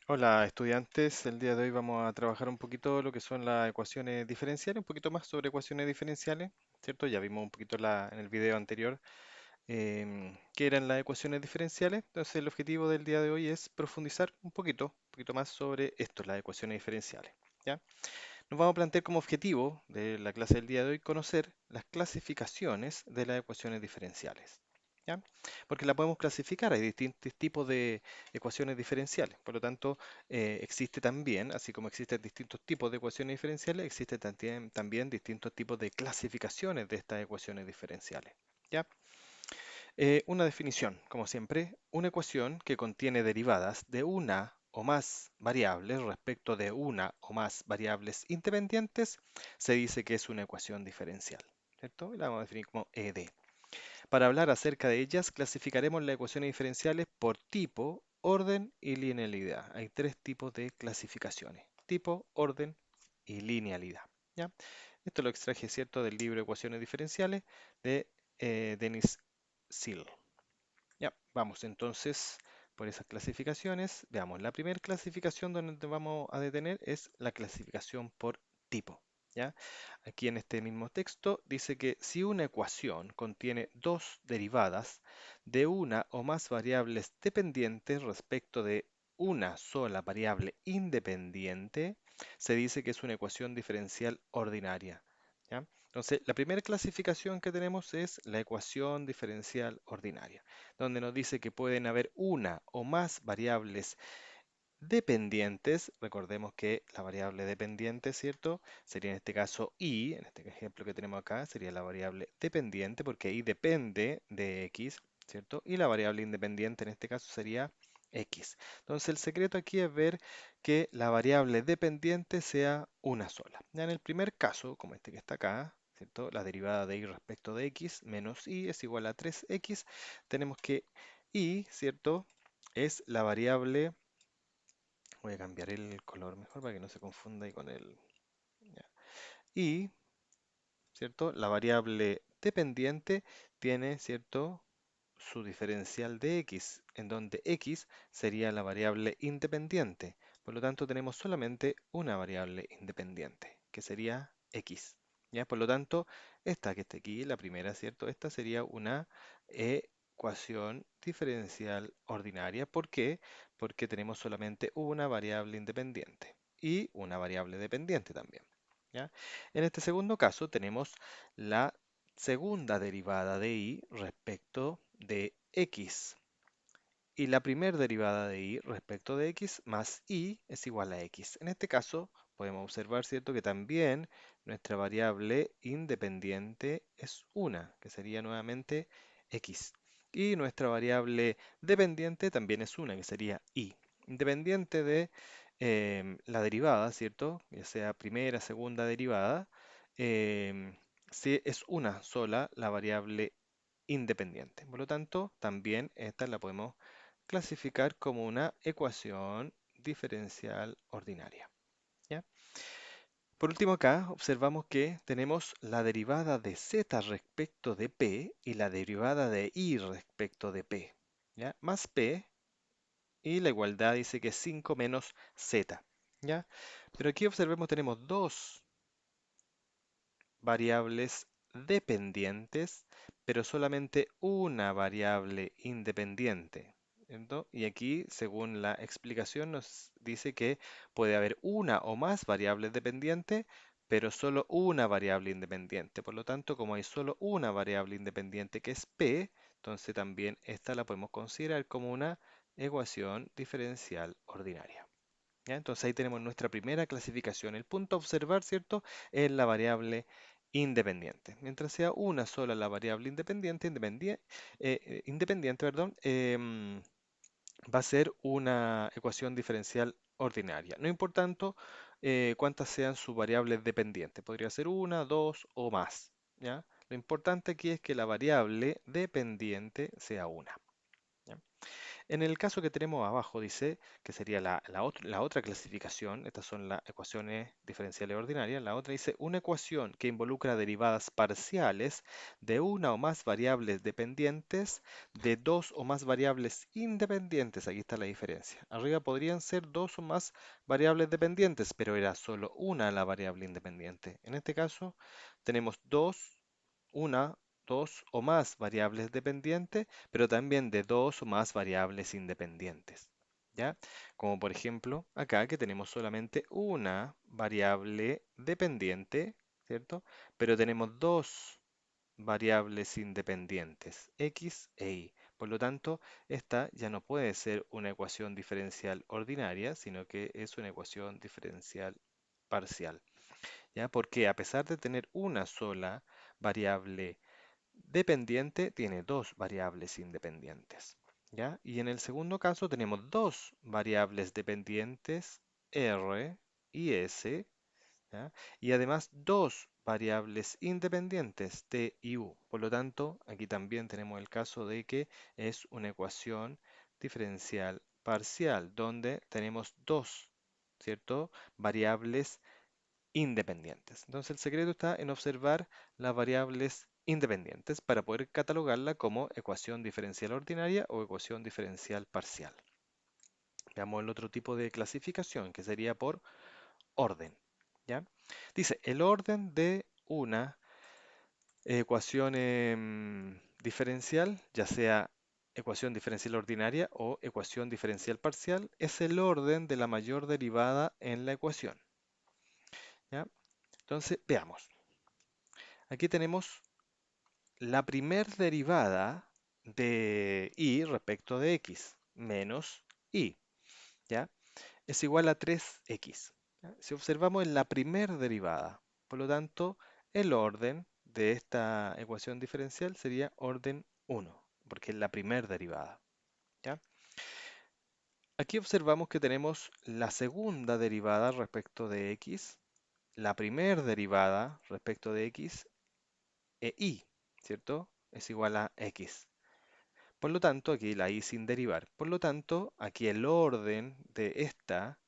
Hola estudiantes, el día de hoy vamos a trabajar un poquito lo que son las ecuaciones diferenciales, un poquito más sobre ecuaciones diferenciales, ¿cierto? Ya vimos un poquito en el video anterior qué eran las ecuaciones diferenciales, entonces el objetivo del día de hoy es profundizar un poquito más sobre esto, las ecuaciones diferenciales, ¿ya? Nos vamos a plantear como objetivo de la clase del día de hoy conocer las clasificaciones de las ecuaciones diferenciales. ¿Ya? Porque la podemos clasificar, hay distintos tipos de ecuaciones diferenciales. Por lo tanto, existe también, así como existen distintos tipos de ecuaciones diferenciales, existen también distintos tipos de clasificaciones de estas ecuaciones diferenciales. ¿Ya? Una definición, como siempre, una ecuación que contiene derivadas de una o más variables respecto de una o más variables independientes, se dice que es una ecuación diferencial, ¿cierto? Y la vamos a definir como ED. Para hablar acerca de ellas, clasificaremos las ecuaciones diferenciales por tipo, orden y linealidad. Hay tres tipos de clasificaciones: tipo, orden y linealidad. ¿Ya? Esto lo extraje, ¿cierto?, del libro Ecuaciones diferenciales de Denis Seal. Ya, vamos entonces por esas clasificaciones. Veamos, la primera clasificación donde nos vamos a detener es la clasificación por tipo. ¿Ya? Aquí en este mismo texto dice que si una ecuación contiene dos derivadas de una o más variables dependientes respecto de una sola variable independiente, se dice que es una ecuación diferencial ordinaria. ¿Ya? Entonces, la primera clasificación que tenemos es la ecuación diferencial ordinaria, donde nos dice que pueden haber una o más variables dependientes. Recordemos que la variable dependiente, ¿cierto? Sería en este caso y, en este ejemplo que tenemos acá, sería la variable dependiente, porque y depende de x, ¿cierto? Y la variable independiente en este caso sería x. Entonces el secreto aquí es ver que la variable dependiente sea una sola. Ya en el primer caso, como este que está acá, ¿cierto? La derivada de y respecto de x menos y es igual a 3x. Tenemos que y, ¿cierto?, es la variable. Voy a cambiar el color mejor para que no se confunda ahí con el. Ya. Y, ¿cierto? La variable dependiente tiene, ¿cierto?, su diferencial de x, en donde x sería la variable independiente. Por lo tanto, tenemos solamente una variable independiente, que sería x. ¿Ya? Por lo tanto, esta que está aquí, la primera, ¿cierto? Esta sería una ecuación diferencial ordinaria. ¿Por qué? Porque tenemos solamente una variable independiente y una variable dependiente también. ¿Ya? En este segundo caso tenemos la segunda derivada de y respecto de x. Y la primera derivada de y respecto de x más y es igual a x. En este caso podemos observar, ¿cierto?, que también nuestra variable independiente es una, que sería nuevamente x. Y nuestra variable dependiente también es una, que sería y. Independiente de la derivada, ¿cierto?, ya sea primera, segunda derivada, em, si es una sola la variable independiente. Por lo tanto, también esta la podemos clasificar como una ecuación diferencial ordinaria. ¿Ya? Por último, acá observamos que tenemos la derivada de z respecto de p y la derivada de y respecto de p. ¿Ya? Más p, y la igualdad dice que es 5 menos z. ¿Ya? Pero aquí observemos, tenemos dos variables dependientes, pero solamente una variable independiente. ¿Cierto? Y aquí, según la explicación, nos dice que puede haber una o más variables dependientes, pero solo una variable independiente. Por lo tanto, como hay solo una variable independiente que es p, entonces también esta la podemos considerar como una ecuación diferencial ordinaria. ¿Ya? Entonces ahí tenemos nuestra primera clasificación. El punto a observar, ¿cierto?, es la variable independiente. Mientras sea una sola la variable independiente, perdón, va a ser una ecuación diferencial ordinaria. No importando cuántas sean sus variables dependientes. Podría ser una, dos o más. ¿Ya? Lo importante aquí es que la variable dependiente sea una. ¿Ya? En el caso que tenemos abajo, dice que sería la otra clasificación, estas son las ecuaciones diferenciales ordinarias, la otra dice una ecuación que involucra derivadas parciales de una o más variables dependientes de dos o más variables independientes. Aquí está la diferencia. Arriba podrían ser dos o más variables dependientes, pero era solo una la variable independiente. En este caso tenemos una, dos o más variables dependientes, pero también de dos o más variables independientes. ¿Ya? Como por ejemplo acá que tenemos solamente una variable dependiente, ¿cierto? Pero tenemos dos variables independientes, x e y. Por lo tanto, esta ya no puede ser una ecuación diferencial ordinaria, sino que es una ecuación diferencial parcial. ¿Ya? Porque a pesar de tener una sola variable dependiente, tiene dos variables independientes. ¿Ya? Y en el segundo caso tenemos dos variables dependientes, r y s, ¿ya? Y además dos variables independientes, t y u. Por lo tanto, aquí también tenemos el caso de que es una ecuación diferencial parcial, donde tenemos dos, ¿cierto? Variables independientes. Entonces el secreto está en observar las variables independientes para poder catalogarla como ecuación diferencial ordinaria o ecuación diferencial parcial. Veamos el otro tipo de clasificación, que sería por orden. ¿Ya? Dice, el orden de una ecuación diferencial, ya sea ecuación diferencial ordinaria o ecuación diferencial parcial, es el orden de la mayor derivada en la ecuación. ¿Ya? Entonces, veamos. Aquí tenemos la primer derivada de y respecto de x menos y, ¿ya? Es igual a 3x. ¿Ya? Si observamos en la primer derivada, por lo tanto, el orden de esta ecuación diferencial sería orden 1, porque es la primer derivada. ¿Ya? Aquí observamos que tenemos la segunda derivada respecto de x, la primer derivada respecto de x e y, ¿cierto? Es igual a x. Por lo tanto, aquí la y sin derivar. Por lo tanto, aquí el orden de esta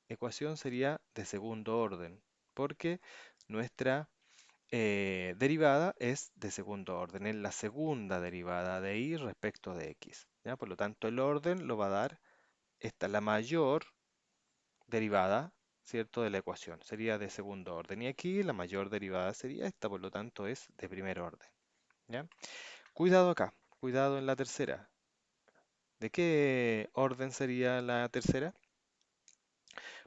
ecuación sería de segundo orden, porque nuestra derivada es de segundo orden, es la segunda derivada de y respecto de x. ¿Ya? Por lo tanto, el orden lo va a dar esta, la mayor derivada, ¿cierto? De la ecuación. Sería de segundo orden. Y aquí la mayor derivada sería esta, por lo tanto es de primer orden. ¿Ya? Cuidado acá, cuidado en la tercera. ¿De qué orden sería la tercera?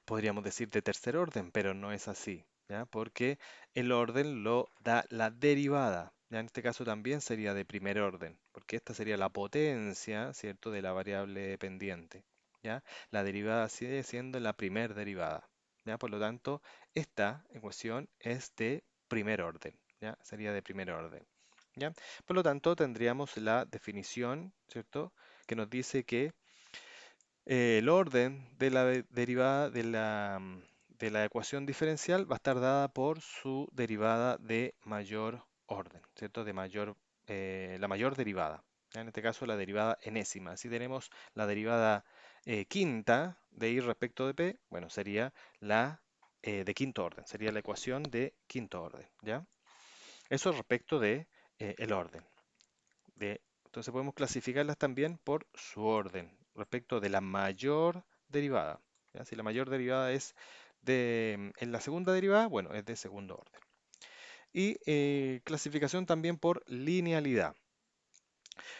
Podríamos decir de tercer orden, pero no es así, ¿ya? Porque el orden lo da la derivada. Ya en este caso también sería de primer orden, porque esta sería la potencia, ¿cierto?, de la variable dependiente, ¿ya? La derivada sigue siendo la primer derivada, ¿ya? Por lo tanto, esta ecuación es de primer orden, ¿ya? Sería de primer orden, ¿ya? Por lo tanto, tendríamos la definición, ¿cierto?, que nos dice que el orden de la derivada de la ecuación diferencial va a estar dada por su derivada de mayor orden, ¿cierto? La mayor derivada. ¿Ya? En este caso, la derivada enésima. Si tenemos la derivada quinta de y respecto de p, bueno, sería la de quinto orden, sería la ecuación de quinto orden, ¿ya? Eso respecto de el orden. Entonces podemos clasificarlas también por su orden respecto de la mayor derivada. ¿Ya? Si la mayor derivada es en la segunda derivada, bueno, es de segundo orden. Y clasificación también por linealidad.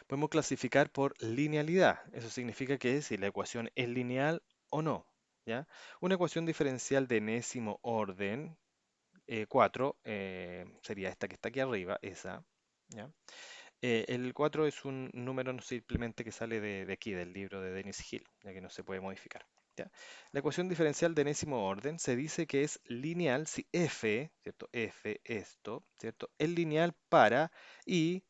Podemos clasificar por linealidad. Eso significa que si la ecuación es lineal o no. ¿Ya? Una ecuación diferencial de enésimo orden, 4, sería esta que está aquí arriba, esa. ¿Ya? El 4 es un número no simplemente que sale de aquí, del libro de Dennis Hill, ya que no se puede modificar. ¿Ya? La ecuación diferencial de enésimo orden se dice que es lineal si f, ¿cierto? F, esto, ¿cierto? Es lineal para y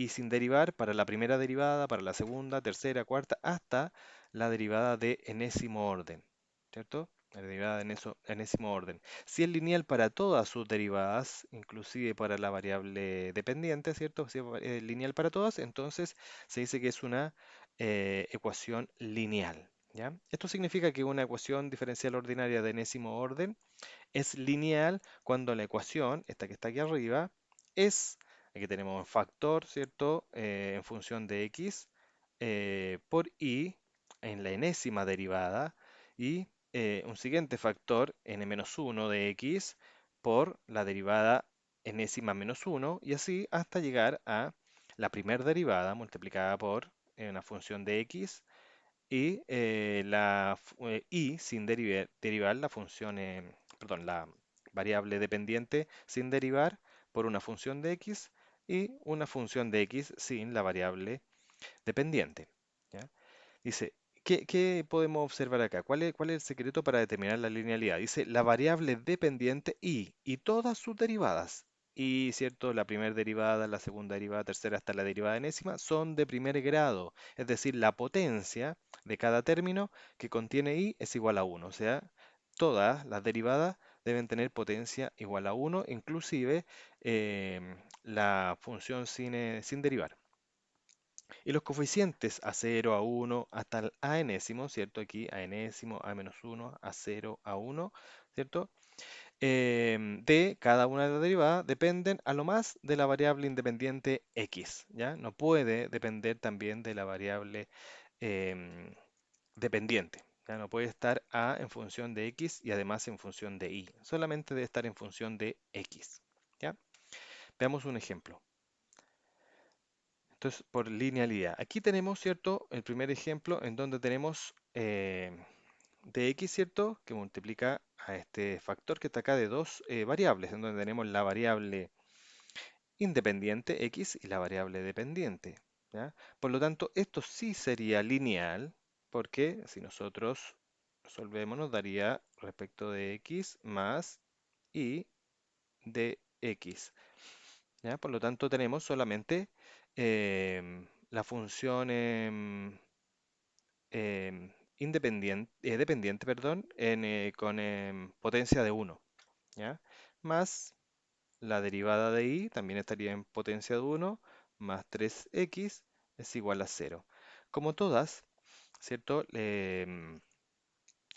sin derivar para la primera derivada, para la segunda, tercera, cuarta, hasta la derivada de enésimo orden, ¿cierto? La derivada de enésimo orden. Si es lineal para todas sus derivadas, inclusive para la variable dependiente, ¿cierto? Si es lineal para todas, entonces se dice que es una ecuación lineal. ¿Ya? Esto significa que una ecuación diferencial ordinaria de enésimo orden es lineal cuando la ecuación, esta que está aquí arriba, es, aquí tenemos un factor, ¿cierto? En función de x por y en la enésima derivada y un siguiente factor n-1 de x por la derivada enésima menos 1 y así hasta llegar a la primera derivada multiplicada por una función de x y y sin derivar la función, perdón, la variable dependiente sin derivar por una función de x y una función de x sin la variable dependiente. ¿Ya? Dice, ¿qué podemos observar acá? ¿Cuál es el secreto para determinar la linealidad? Dice la variable dependiente y todas sus derivadas. Y, ¿cierto? La primera derivada, la segunda derivada, tercera hasta la derivada enésima son de primer grado. Es decir, la potencia de cada término que contiene i es igual a 1. O sea, todas las derivadas deben tener potencia igual a 1, inclusive la función sin derivar. Y los coeficientes a 0, a 1, hasta el a enésimo, ¿cierto? Aquí a enésimo, a menos 1, a 0, a 1, ¿cierto? De cada una de las derivadas dependen a lo más de la variable independiente x, ¿ya? No puede depender también de la variable em, dependiente, ¿ya? No puede estar a en función de x y además en función de y. Solamente debe estar en función de x, ¿ya? Veamos un ejemplo. Entonces, por linealidad. Aquí tenemos, ¿cierto? El primer ejemplo en donde tenemos dx, ¿cierto? Que multiplica a este factor que está acá de dos variables, en donde tenemos la variable independiente x y la variable dependiente. ¿Ya? Por lo tanto, esto sí sería lineal, porque si nosotros resolvemos nos daría respecto de x más y de x. ¿Ya? Por lo tanto, tenemos solamente la función dependiente, perdón, con potencia de 1, ¿ya? Más la derivada de y también estaría en potencia de 1, más 3x es igual a 0. Como todas, ¿cierto?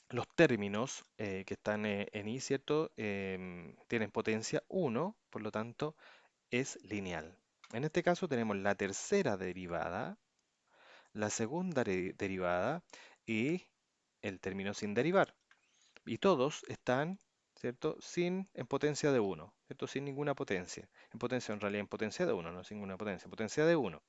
Los términos que están en y, ¿cierto? Tienen potencia 1, por lo tanto es lineal. En este caso tenemos la tercera derivada, la segunda derivada y el término sin derivar. Y todos están, ¿cierto? En potencia de 1, ¿cierto? Sin ninguna potencia. En potencia, en realidad, en potencia de 1, no sin ninguna potencia, potencia de 1.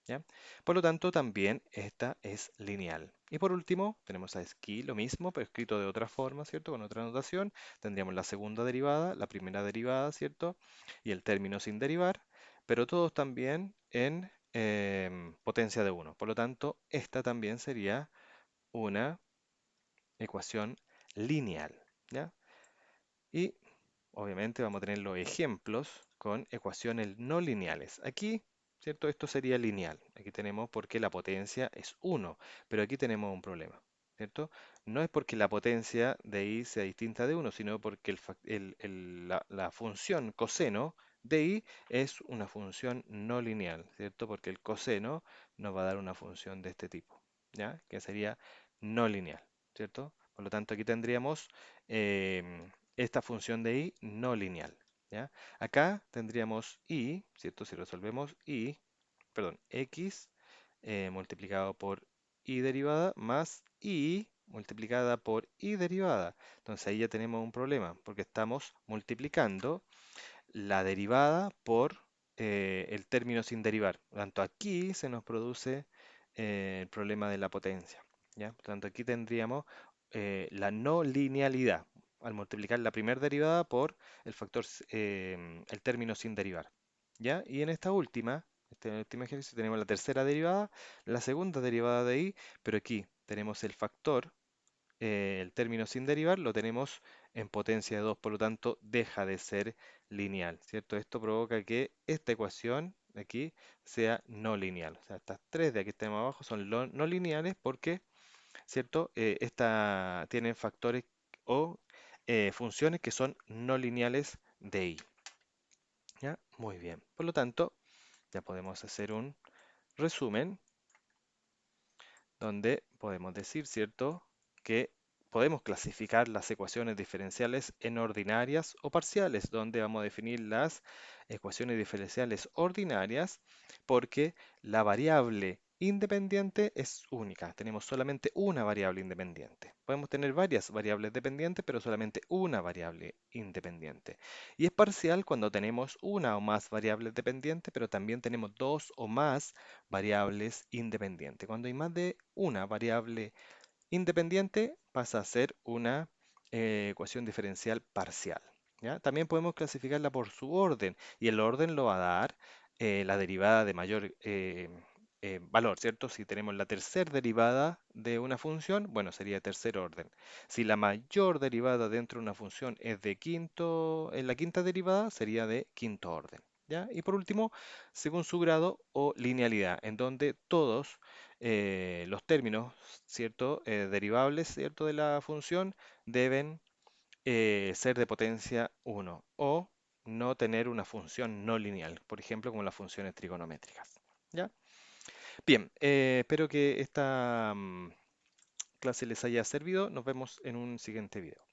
¿Ya? Por lo tanto, también esta es lineal. Y por último, tenemos a esquí lo mismo, pero escrito de otra forma, ¿cierto? Con otra notación. Tendríamos la segunda derivada, la primera derivada, ¿cierto? Y el término sin derivar, pero todos también en potencia de 1. Por lo tanto, esta también sería una ecuación lineal, ¿ya? Y obviamente vamos a tener los ejemplos con ecuaciones no lineales. Aquí, ¿cierto? Esto sería lineal. Aquí tenemos porque la potencia es 1, pero aquí tenemos un problema, ¿cierto? No es porque la potencia de i sea distinta de 1, sino porque la función coseno de i es una función no lineal, ¿cierto? Porque el coseno nos va a dar una función de este tipo, ¿ya? Que sería no lineal, ¿cierto? Por lo tanto, aquí tendríamos esta función de y no lineal. ¿Ya? Acá tendríamos y, ¿cierto? Si resolvemos y, perdón, x multiplicado por y derivada más y multiplicada por y derivada. Entonces ahí ya tenemos un problema, porque estamos multiplicando la derivada por el término sin derivar. Por lo tanto, aquí se nos produce el problema de la potencia. ¿Ya? Por lo tanto, aquí tendríamos la no linealidad al multiplicar la primera derivada por el factor, el término sin derivar. ¿Ya? Y en esta última, este último ejercicio, tenemos la tercera derivada, la segunda derivada de y, pero aquí tenemos el factor el término sin derivar lo tenemos en potencia de 2, por lo tanto deja de ser lineal, ¿cierto? Esto provoca que esta ecuación de aquí sea no lineal. O sea, estas tres de aquí que tenemos abajo son no lineales porque, ¿cierto? Tienen factores o funciones que son no lineales de i. ¿Ya? Muy bien. Por lo tanto, ya podemos hacer un resumen donde podemos decir, ¿cierto?, que podemos clasificar las ecuaciones diferenciales en ordinarias o parciales, donde vamos a definir las ecuaciones diferenciales ordinarias porque la variable independiente es única. Tenemos solamente una variable independiente. Podemos tener varias variables dependientes, pero solamente una variable independiente. Y es parcial cuando tenemos una o más variables dependientes, pero también tenemos dos o más variables independientes. Cuando hay más de una variable independiente, pasa a ser una ecuación diferencial parcial. ¿Ya? También podemos clasificarla por su orden, y el orden lo va a dar la derivada de mayor valor, ¿cierto? Si tenemos la tercera derivada de una función, bueno, sería tercer orden. Si la mayor derivada dentro de una función es de quinto, en la quinta derivada sería de quinto orden. ¿Ya? Y por último, según su grado o linealidad, en donde todos los términos, ¿cierto? Derivables, ¿cierto? De la función deben ser de potencia 1 o no tener una función no lineal, por ejemplo, como las funciones trigonométricas. ¿Ya? Bien, espero que esta clase les haya servido. Nos vemos en un siguiente video.